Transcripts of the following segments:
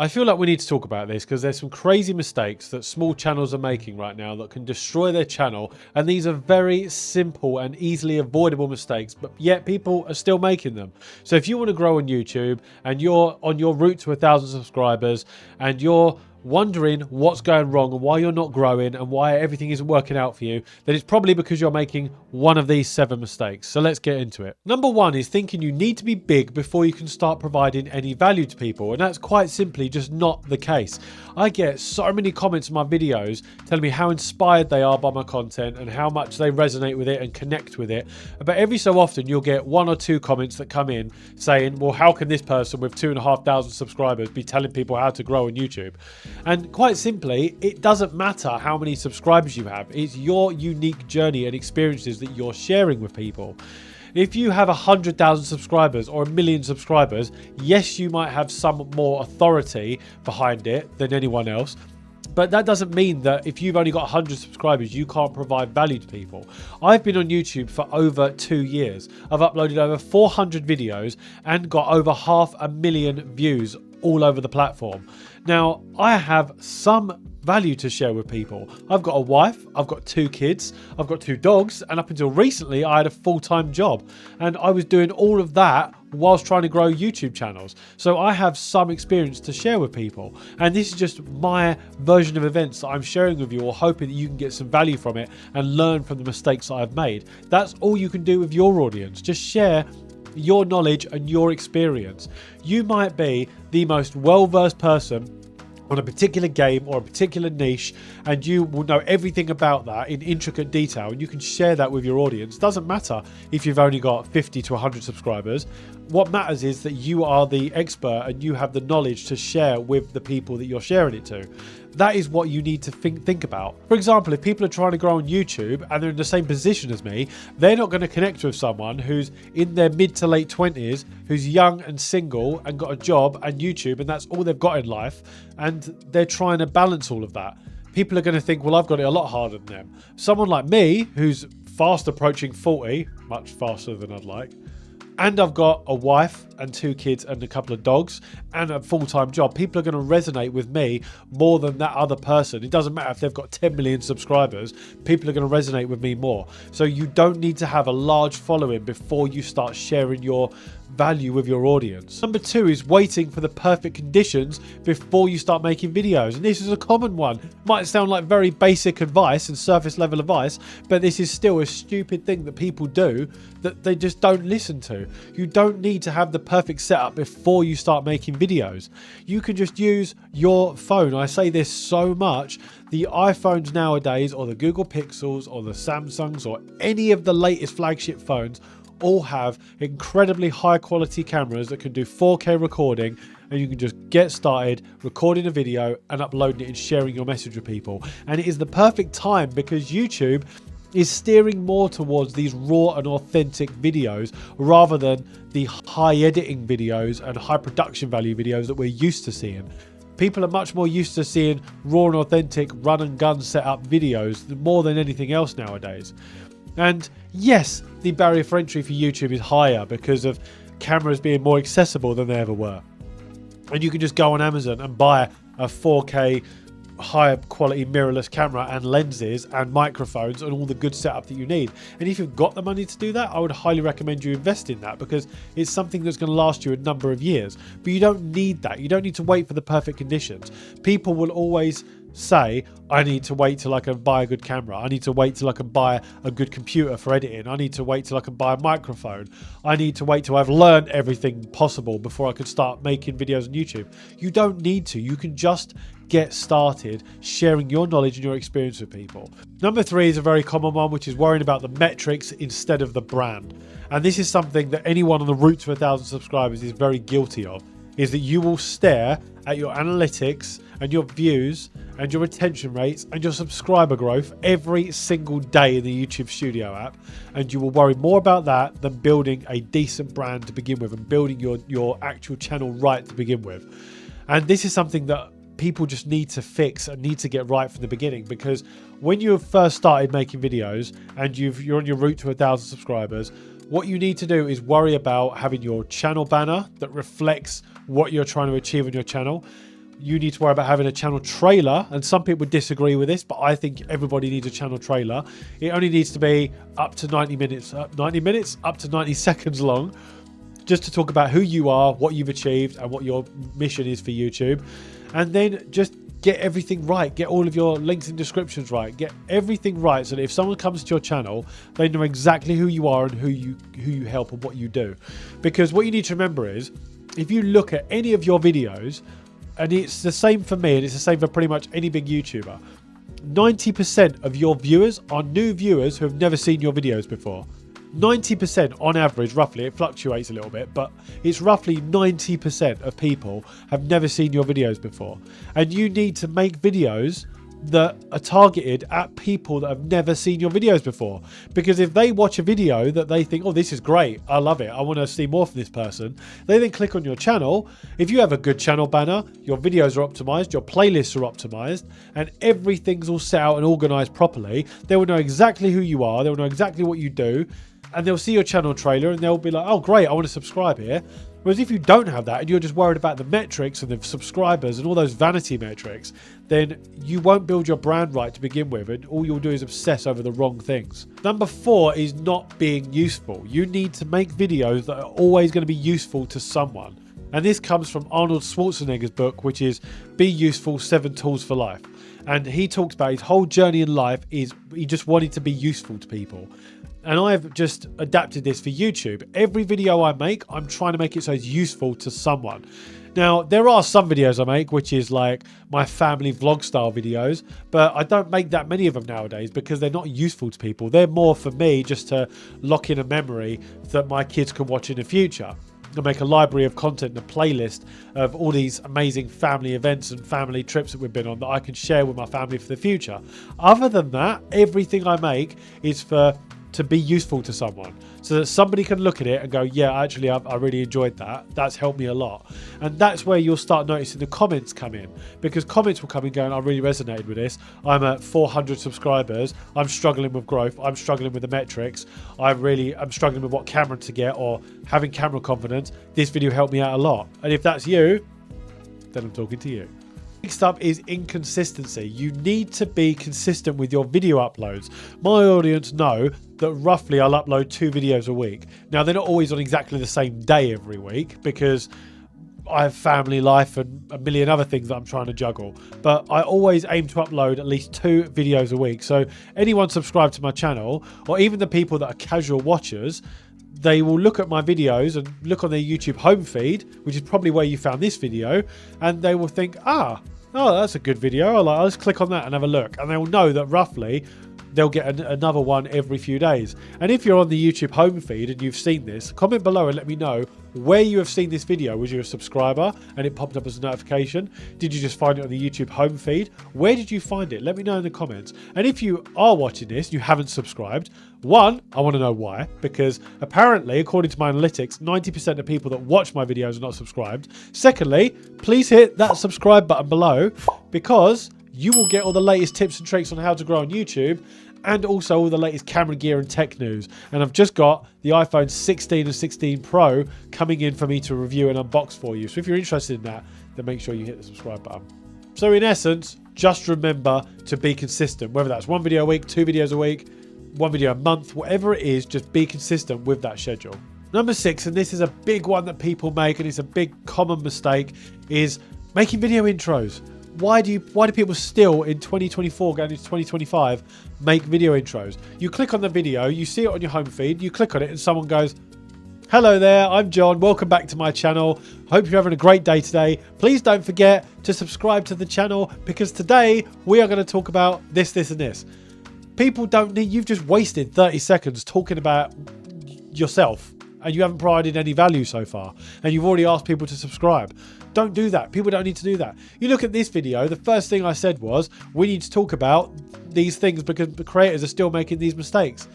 I feel like we need to talk about this because there's some crazy mistakes that small channels are making right now that can destroy their channel, and these are very simple and easily avoidable mistakes, but yet people are still making them. So if you want to grow on YouTube and you're on your route to 1,000 subscribers and you're wondering what's going wrong and why you're not growing and why everything isn't working out for you, then it's probably because you're making one of these 7 mistakes. So let's get into it. Number 1 is thinking you need to be big before you can start providing any value to people, and that's quite simply just not the case. I get so many comments in my videos telling me how inspired they are by my content and how much they resonate with it and connect with it, but every so often you'll get 1 or 2 comments that come in saying, well, how can this person with 2,500 subscribers be telling people how to grow on YouTube? And quite simply, it doesn't matter how many subscribers you have. It's your unique journey and experiences that you're sharing with people. If you have 100,000 subscribers or 1,000,000 subscribers, yes, you might have some more authority behind it than anyone else. But that doesn't mean that if you've only got 100 subscribers, you can't provide value to people. I've been on YouTube for over 2 years. I've uploaded over 400 videos and got over 500,000 views all over the platform. Now, I have some value to share with people. I've got a wife, I've got 2 kids, I've got 2 dogs, and up until recently, I had a full-time job. And I was doing all of that whilst trying to grow YouTube channels. So I have some experience to share with people. And this is just my version of events that I'm sharing with you, or hoping that you can get some value from it and learn from the mistakes that I've made. That's all you can do with your audience. Just share your knowledge and your experience. You might be the most well-versed person on a particular game or a particular niche, and you will know everything about that in intricate detail, and you can share that with your audience. Doesn't matter if you've only got 50 to 100 subscribers. What matters is that you are the expert and you have the knowledge to share with the people that you're sharing it to. That is what you need to think about. For example, if people are trying to grow on YouTube and they're in the same position as me, they're not going to connect with someone who's in their mid to late 20s, who's young and single and got a job and YouTube, and that's all they've got in life, and they're trying to balance all of that. People are going to think, well, I've got it a lot harder than them. Someone like me, who's fast approaching 40, much faster than I'd like, and I've got a wife and 2 kids and a couple of dogs and a full-time job, people are going to resonate with me more than that other person. It doesn't matter if they've got 10 million subscribers, people are going to resonate with me more. So you don't need to have a large following before you start sharing your value with your audience. Number 2 is waiting for the perfect conditions before you start making videos. And this is a common one. Might sound like very basic advice and surface level advice, but this is still a stupid thing that people do that they just don't listen to. You don't need to have the perfect setup before you start making videos. You can just use your phone. I say this so much. The iPhones nowadays, or the Google Pixels, or the Samsungs, or any of the latest flagship phones all have incredibly high quality cameras that can do 4K recording, and you can just get started recording a video and uploading it and sharing your message with people. And it is the perfect time because YouTube is steering more towards these raw and authentic videos rather than the high editing videos and high production value videos that we're used to seeing. People are much more used to seeing raw and authentic run and gun setup videos more than anything else nowadays. And yes, the barrier for entry for YouTube is higher because of cameras being more accessible than they ever were. And you can just go on Amazon and buy a 4K higher quality mirrorless camera and lenses and microphones and all the good setup that you need. And if you've got the money to do that, I would highly recommend you invest in that because it's something that's going to last you a number of years. But you don't need that. You don't need to wait for the perfect conditions. People will always say, I need to wait till I can buy a good camera. I need to wait till I can buy a good computer for editing. I need to wait till I can buy a microphone. I need to wait till I've learned everything possible before I can start making videos on YouTube. You don't need to. You can just get started sharing your knowledge and your experience with people. Number 3 is a very common one, which is worrying about the metrics instead of the brand. And this is something that anyone on the route to 1,000 subscribers is very guilty of, is that you will stare at your analytics and your views and your retention rates and your subscriber growth every single day in the YouTube Studio app, and you will worry more about that than building a decent brand to begin with and building your actual channel right to begin with. And this is something that people just need to fix and need to get right from the beginning, because when you have first started making videos and you're on your route to 1,000 subscribers, what you need to do is worry about having your channel banner that reflects what you're trying to achieve on your channel. You need to worry about having a channel trailer, and some people disagree with this, but I think everybody needs a channel trailer. It only needs to be up to 90 minutes, up to 90 seconds long, just to talk about who you are, what you've achieved, and what your mission is for YouTube. And then just get everything right. Get all of your links and descriptions right. Get everything right so that if someone comes to your channel, they know exactly who you are and who you help and what you do. Because what you need to remember is, if you look at any of your videos, and it's the same for me, and it's the same for pretty much any big YouTuber, 90% of your viewers are new viewers who have never seen your videos before. 90% on average, roughly, it fluctuates a little bit, but it's roughly 90% of people have never seen your videos before. And you need to make videos that are targeted at people that have never seen your videos before. Because if they watch a video that they think, oh, this is great, I love it, I want to see more from this person, they then click on your channel. If you have a good channel banner, your videos are optimized, your playlists are optimized, and everything's all set out and organized properly, they will know exactly who you are, they will know exactly what you do, and they'll see your channel trailer and they'll be like, oh great, I want to subscribe here. Whereas if you don't have that and you're just worried about the metrics and the subscribers and all those vanity metrics, then you won't build your brand right to begin with, and all you'll do is obsess over the wrong things. Number 4 is not being useful. You need to make videos that are always going to be useful to someone. And this comes from Arnold Schwarzenegger's book, which is Be Useful, 7 Tools for Life. And he talks about his whole journey in life is he just wanted to be useful to people. And I've just adapted this for YouTube. Every video I make, I'm trying to make it so it's useful to someone. Now, there are some videos I make, which is like my family vlog style videos, but I don't make that many of them nowadays because they're not useful to people. They're more for me just to lock in a memory that my kids can watch in the future. I make a library of content, a playlist of all these amazing family events and family trips that we've been on that I can share with my family for the future. Other than that, everything I make is to be useful to someone, so that somebody can look at it and go, yeah, actually, I really enjoyed that. That's helped me a lot. And that's where you'll start noticing the comments come in, because comments will come in going, I really resonated with this. I'm at 400 subscribers. I'm struggling with growth. I'm struggling with the metrics. I'm struggling with what camera to get or having camera confidence. This video helped me out a lot. And if that's you, then I'm talking to you. Next up is inconsistency. You need to be consistent with your video uploads. My audience know that roughly I'll upload 2 videos a week. Now, they're not always on exactly the same day every week because I have family life and a million other things that I'm trying to juggle. But I always aim to upload at least 2 videos a week. So anyone subscribed to my channel, or even the people that are casual watchers, they will look at my videos and look on their YouTube home feed, which is probably where you found this video, and they will think, oh, that's a good video. I'll just click on that and have a look. And they will know that roughly they'll get another one every few days. And if you're on the YouTube home feed and you've seen this, comment below and let me know where you have seen this video. Was you a subscriber and it popped up as a notification? Did you just find it on the YouTube home feed? Where did you find it? Let me know in the comments. And if you are watching this and you haven't subscribed, one, I want to know why, because apparently, according to my analytics, 90% of people that watch my videos are not subscribed. Secondly, please hit that subscribe button below, because you will get all the latest tips and tricks on how to grow on YouTube, and also all the latest camera gear and tech news. And I've just got the iPhone 16 and 16 Pro coming in for me to review and unbox for you. So if you're interested in that, then make sure you hit the subscribe button. So in essence, just remember to be consistent, whether that's 1 video a week, 2 videos a week, 1 video a month, whatever it is, just be consistent with that schedule. Number 6, and this is a big one that people make, and it's a big common mistake, is making video intros. Why do people still in 2024 going into 2025 make video intros? You click on the video, you see it on your home feed, you click on it and someone goes, hello there, I'm John, welcome back to my channel. Hope you're having a great day today. Please don't forget to subscribe to the channel, because today we are going to talk about this, this and this. People don't need, you've just wasted 30 seconds talking about yourself and you haven't provided any value so far, and you've already asked people to subscribe. Don't do that. People don't need to do that. You look at this video, the first thing I said was, we need to talk about these things because the creators are still making these mistakes.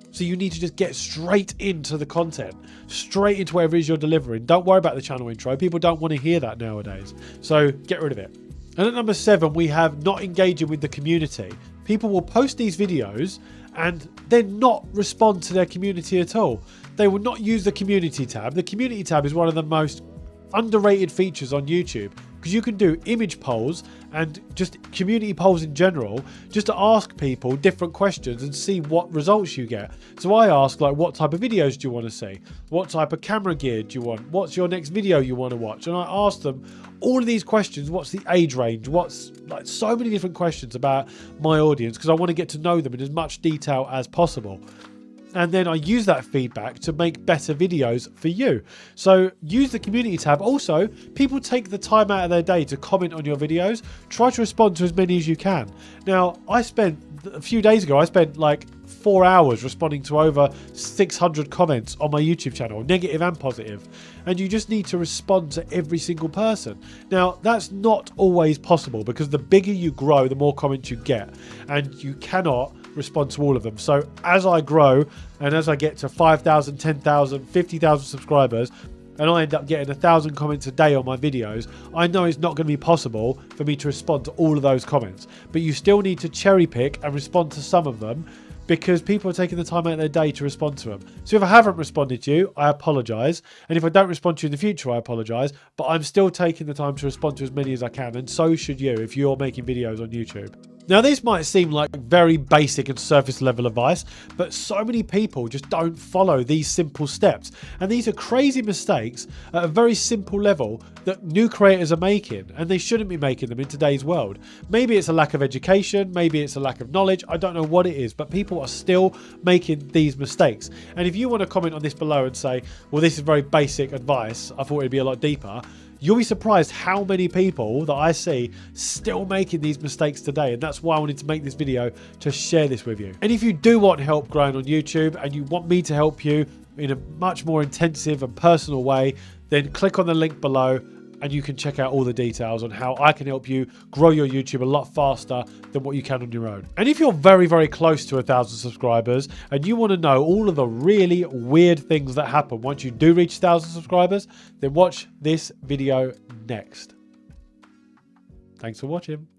So you need to just get straight into the content, straight into whatever it is you're delivering. Don't worry about the channel intro. People don't want to hear that nowadays. So get rid of it. And at number 7, we have not engaging with the community. People will post these videos and then not respond to their community at all. They will not use the community tab. The community tab is one of the most underrated features on YouTube. because you can do image polls and just community polls in general, just to ask people different questions and see what results you get. So I ask, like, what type of videos do you want to see? What type of camera gear do you want? What's your next video you want to watch? And I ask them all of these questions. What's the age range? What's, like, so many different questions about my audience, because I want to get to know them in as much detail as possible. And then I use that feedback to make better videos for you. So use the community tab. Also, people take the time out of their day to comment on your videos. Try to respond to as many as you can. Now, a few days ago, I spent like 4 hours responding to over 600 comments on my YouTube channel, negative and positive. And you just need to respond to every single person. Now, that's not always possible, because the bigger you grow, the more comments you get. And you cannot respond to all of them. So as I grow and as I get to 5,000, 10,000, 50,000 subscribers, and I end up getting 1,000 comments a day on my videos, I know it's not going to be possible for me to respond to all of those comments. But you still need to cherry pick and respond to some of them, because people are taking the time out of their day to respond to them. So if I haven't responded to you, I apologise. And if I don't respond to you in the future, I apologise. But I'm still taking the time to respond to as many as I can. And so should you if you're making videos on YouTube. Now, this might seem like very basic and surface level advice, but so many people just don't follow these simple steps. And these are crazy mistakes at a very simple level that new creators are making, and they shouldn't be making them in today's world. Maybe it's a lack of education, maybe it's a lack of knowledge, I don't know what it is, but people are still making these mistakes. And if you want to comment on this below and say, well, this is very basic advice, I thought it'd be a lot deeper, you'll be surprised how many people that I see still making these mistakes today. And that's why I wanted to make this video, to share this with you. And if you do want help growing on YouTube and you want me to help you in a much more intensive and personal way, then click on the link below and you can check out all the details on how I can help you grow your YouTube a lot faster than what you can on your own. And if you're very, very close to 1,000 subscribers and you want to know all of the really weird things that happen once you do reach 1,000 subscribers, then watch this video next. Thanks for watching.